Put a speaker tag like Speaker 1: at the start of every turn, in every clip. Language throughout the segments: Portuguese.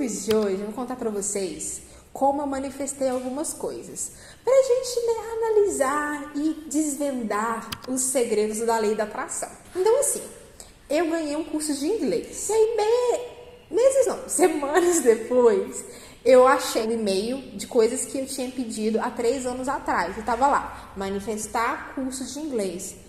Speaker 1: vídeo de hoje eu vou contar pra vocês como eu manifestei algumas coisas, pra gente, analisar e desvendar os segredos da lei da atração. Então, assim, eu ganhei um curso de inglês. E aí, semanas depois, eu achei um e-mail de coisas que eu tinha pedido há 3 anos atrás. Eu tava lá, manifestar curso de inglês.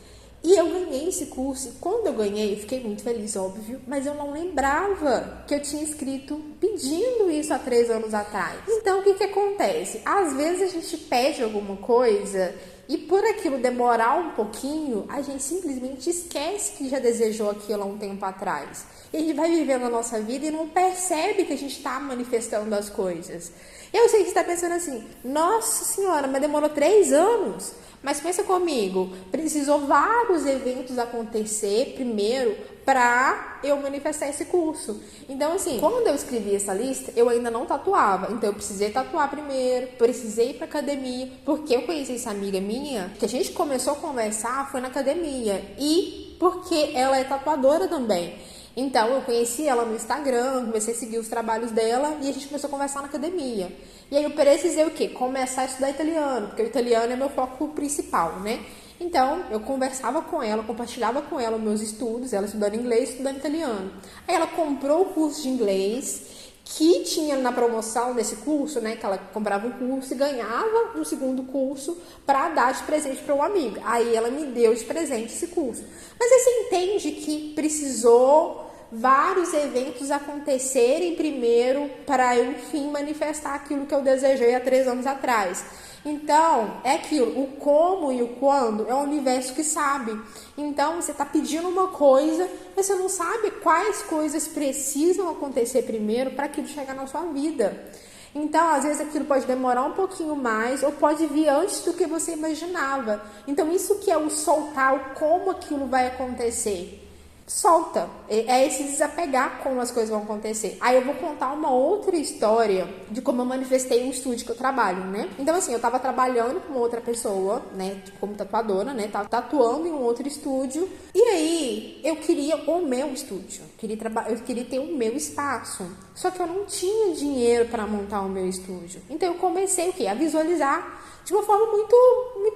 Speaker 1: E eu ganhei esse curso, e quando eu ganhei, eu fiquei muito feliz, óbvio, mas eu não lembrava que eu tinha escrito pedindo isso há 3 anos atrás. Então, o que acontece? Às vezes a gente pede alguma coisa e por aquilo demorar um pouquinho, a gente simplesmente esquece que já desejou aquilo há um tempo atrás. E a gente vai vivendo a nossa vida e não percebe que a gente está manifestando as coisas. Eu sei que você está pensando assim, nossa senhora, mas demorou 3 anos. Mas pensa comigo, precisou vários eventos acontecer primeiro para eu manifestar esse curso. Então, assim, quando eu escrevi essa lista, eu ainda não tatuava. Então, eu precisei tatuar primeiro, precisei ir pra academia, porque eu conheci essa amiga minha, que a gente começou a conversar, foi na academia. E porque ela é tatuadora também. Então, eu conheci ela no Instagram, comecei a seguir os trabalhos dela e a gente começou a conversar na academia. E aí eu precisei o quê? Começar a estudar italiano, porque o italiano é meu foco principal, né? Então, eu conversava com ela, compartilhava com ela os meus estudos, ela estudando inglês, estudando italiano. Aí ela comprou o curso de inglês, que tinha na promoção desse curso, né? Que ela comprava um curso e ganhava um segundo curso para dar de presente para um amigo. Aí ela me deu de presente esse curso. Mas aí você entende que precisou vários eventos acontecerem primeiro para eu, enfim, manifestar aquilo que eu desejei há 3 anos atrás. Então, é aquilo, o como e o quando é o universo que sabe. Então, você está pedindo uma coisa, mas você não sabe quais coisas precisam acontecer primeiro para aquilo chegar na sua vida. Então, às vezes aquilo pode demorar um pouquinho mais ou pode vir antes do que você imaginava. Então, isso que é o soltar, o como aquilo vai acontecer. Solta, é esse desapegar como as coisas vão acontecer. Aí eu vou contar uma outra história de como eu manifestei um estúdio que eu trabalho, né? Então assim, eu tava trabalhando com outra pessoa, né, como tatuadora, né, tava tatuando em um outro estúdio. E aí, eu queria o meu estúdio, eu queria ter o meu espaço. Só que eu não tinha dinheiro para montar o meu estúdio. Então eu comecei o quê? A visualizar de uma forma muito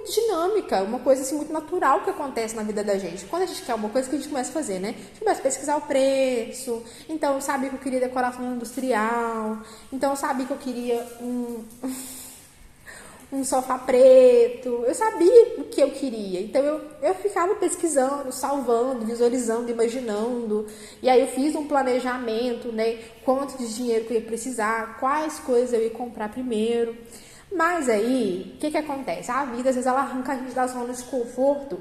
Speaker 1: dinâmica, uma coisa assim muito natural que acontece na vida da gente. Quando a gente quer uma coisa, que a gente começa a fazer, né? A gente começa a pesquisar o preço. Então, eu sabia que eu queria decoração industrial. Então, eu sabia que eu queria um sofá preto. Eu sabia o que eu queria. Então, eu ficava pesquisando, salvando, visualizando, imaginando. E aí, eu fiz um planejamento, né? Quanto de dinheiro que eu ia precisar, quais coisas eu ia comprar primeiro. Mas aí, o que acontece? A vida, às vezes, ela arranca a gente da zona de conforto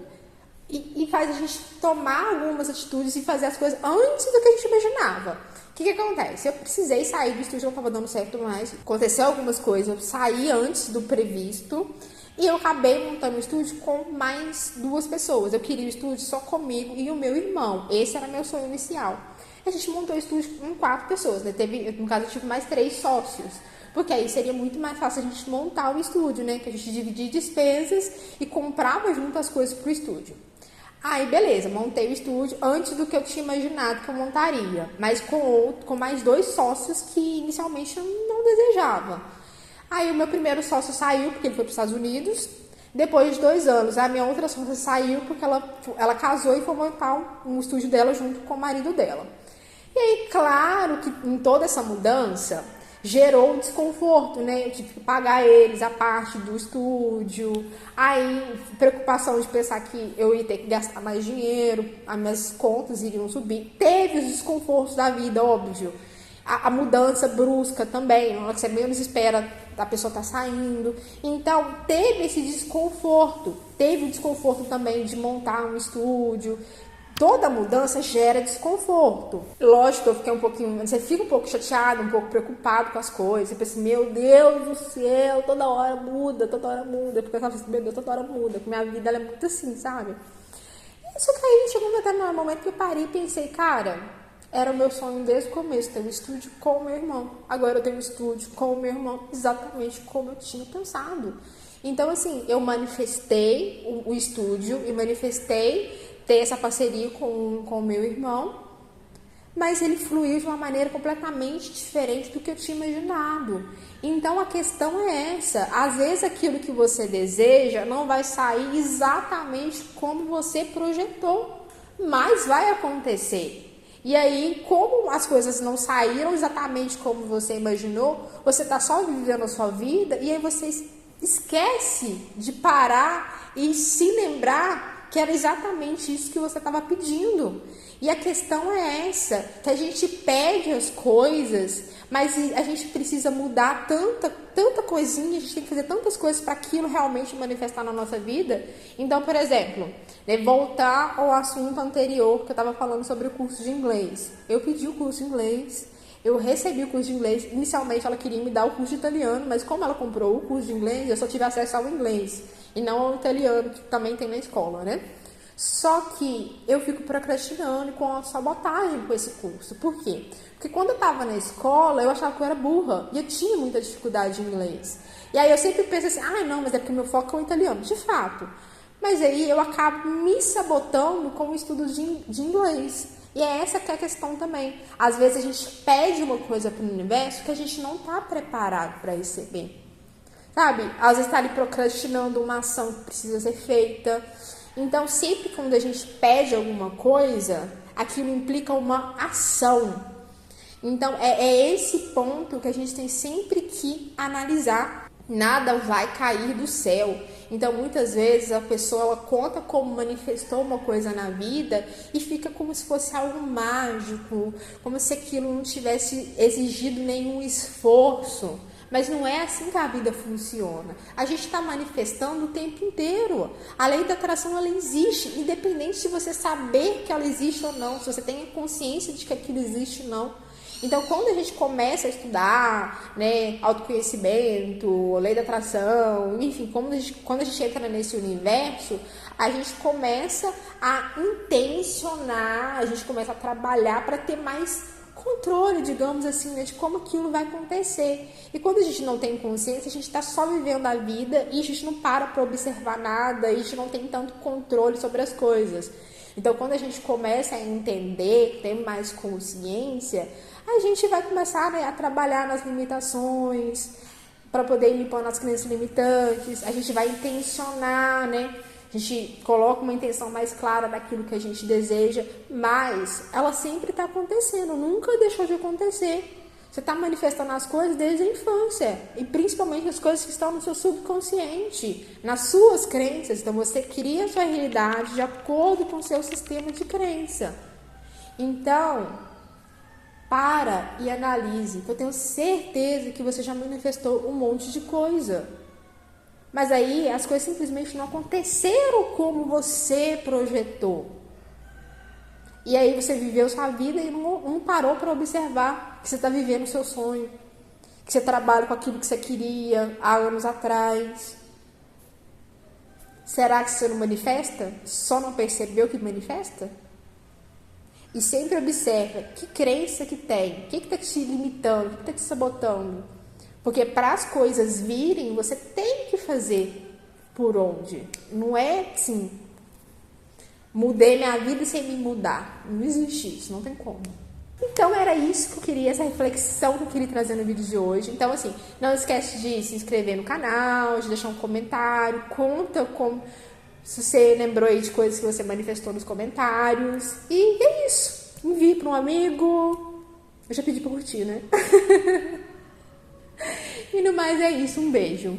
Speaker 1: e faz a gente tomar algumas atitudes e fazer as coisas antes do que a gente imaginava. O que acontece? Eu precisei sair do estúdio, não estava dando certo mais. Aconteceu algumas coisas, eu saí antes do previsto e eu acabei montando o estúdio com mais 2 pessoas. Eu queria o estúdio só comigo e o meu irmão. Esse era meu sonho inicial. A gente montou o estúdio com 4 pessoas, né? No caso, eu tive mais 3 sócios. Porque aí seria muito mais fácil a gente montar o estúdio, né? Que a gente dividia despesas e comprava junto as coisas pro estúdio. Aí, beleza, montei o estúdio antes do que eu tinha imaginado que eu montaria. Mas com mais 2 sócios que inicialmente eu não desejava. Aí o meu primeiro sócio saiu porque ele foi para os Estados Unidos. Depois de 2 anos, a minha outra sócia saiu porque ela casou e foi montar um estúdio dela junto com o marido dela. E aí, claro que em toda essa mudança gerou um desconforto, né? Eu tive que pagar eles a parte do estúdio. Aí, preocupação de pensar que eu ia ter que gastar mais dinheiro, as minhas contas iriam subir. Teve os desconfortos da vida, óbvio. A mudança brusca também, na hora que você menos espera, a pessoa tá saindo. Então, teve esse desconforto. Teve o desconforto também de montar um estúdio. Toda mudança gera desconforto. Lógico que eu fiquei você fica um pouco chateado, um pouco preocupado com as coisas. Você pensa, meu Deus do céu, toda hora muda. Porque eu tava assim, meu Deus, toda hora muda. Porque minha vida ela é muito assim, sabe? Só que aí chegou um momento que eu parei e pensei, cara, era o meu sonho desde o começo, ter um estúdio com o meu irmão. Agora eu tenho um estúdio com o meu irmão, exatamente como eu tinha pensado. Então, assim, eu manifestei o estúdio e manifestei ter essa parceria com o meu irmão, mas ele fluiu de uma maneira completamente diferente do que eu tinha imaginado. Então a questão é essa, às vezes aquilo que você deseja não vai sair exatamente como você projetou, mas vai acontecer. E aí, como as coisas não saíram exatamente como você imaginou, você está só vivendo a sua vida e aí você esquece de parar e se lembrar que era exatamente isso que você estava pedindo. E a questão é essa, que a gente pede as coisas, mas a gente precisa mudar tanta coisinha, a gente tem que fazer tantas coisas para aquilo realmente manifestar na nossa vida. Então, por exemplo, voltar ao assunto anterior que eu estava falando sobre o curso de inglês. Eu pedi o curso de inglês, eu recebi o curso de inglês. Inicialmente ela queria me dar o curso de italiano, mas como ela comprou o curso de inglês, eu só tive acesso ao inglês e não ao italiano, que também tem na escola, né? Só que eu fico procrastinando com a sabotagem com esse curso. Por quê? Porque quando eu estava na escola, eu achava que eu era burra e eu tinha muita dificuldade em inglês. E aí eu sempre penso assim, não, mas é porque meu foco é o italiano. De fato. Mas aí eu acabo me sabotando com o estudo de inglês. E é essa que é a questão também. Às vezes a gente pede uma coisa para o universo que a gente não está preparado para receber. Sabe? Às vezes está ali procrastinando uma ação que precisa ser feita. Então, sempre quando a gente pede alguma coisa, aquilo implica uma ação. Então, é esse ponto que a gente tem sempre que analisar. Nada vai cair do céu. Então, muitas vezes a pessoa ela conta como manifestou uma coisa na vida e fica como se fosse algo mágico, como se aquilo não tivesse exigido nenhum esforço. Mas não é assim que a vida funciona. A gente está manifestando o tempo inteiro. A lei da atração, ela existe, independente de você saber que ela existe ou não, se você tem consciência de que aquilo existe ou não. Então, quando a gente começa a estudar, né, autoconhecimento, lei da atração, enfim, quando a gente entra nesse universo, a gente começa a intencionar, a gente começa a trabalhar para ter mais controle, digamos assim, né, de como aquilo vai acontecer. E quando a gente não tem consciência, a gente está só vivendo a vida e a gente não para observar nada, e a gente não tem tanto controle sobre as coisas. Então, quando a gente começa a entender, ter mais consciência, a gente vai começar, né, a trabalhar nas limitações, para poder ir limpando as crenças limitantes, a gente vai intencionar, né? A gente coloca uma intenção mais clara daquilo que a gente deseja, mas ela sempre está acontecendo, nunca deixou de acontecer. Você está manifestando as coisas desde a infância, e principalmente as coisas que estão no seu subconsciente, nas suas crenças. Então você cria a sua realidade de acordo com o seu sistema de crença. Então, para e analise, que eu tenho certeza que você já manifestou um monte de coisa. Mas aí as coisas simplesmente não aconteceram como você projetou. E aí você viveu sua vida e não parou para observar que você está vivendo o seu sonho. Que você trabalha com aquilo que você queria há anos atrás. Será que você não manifesta? Só não percebeu que manifesta? E sempre observa que crença que tem. O que está te limitando? O que está te sabotando? Porque para as coisas virem, você tem que fazer por onde. Não é assim, mudei minha vida sem me mudar. Não existe isso, não tem como. Então era isso que eu queria, essa reflexão que eu queria trazer no vídeo de hoje. Então assim, não esquece de se inscrever no canal, de deixar um comentário, conta como, se você lembrou aí de coisas que você manifestou nos comentários. E é isso, envie para um amigo. Eu já pedi para curtir, né? E no mais é isso, um beijo.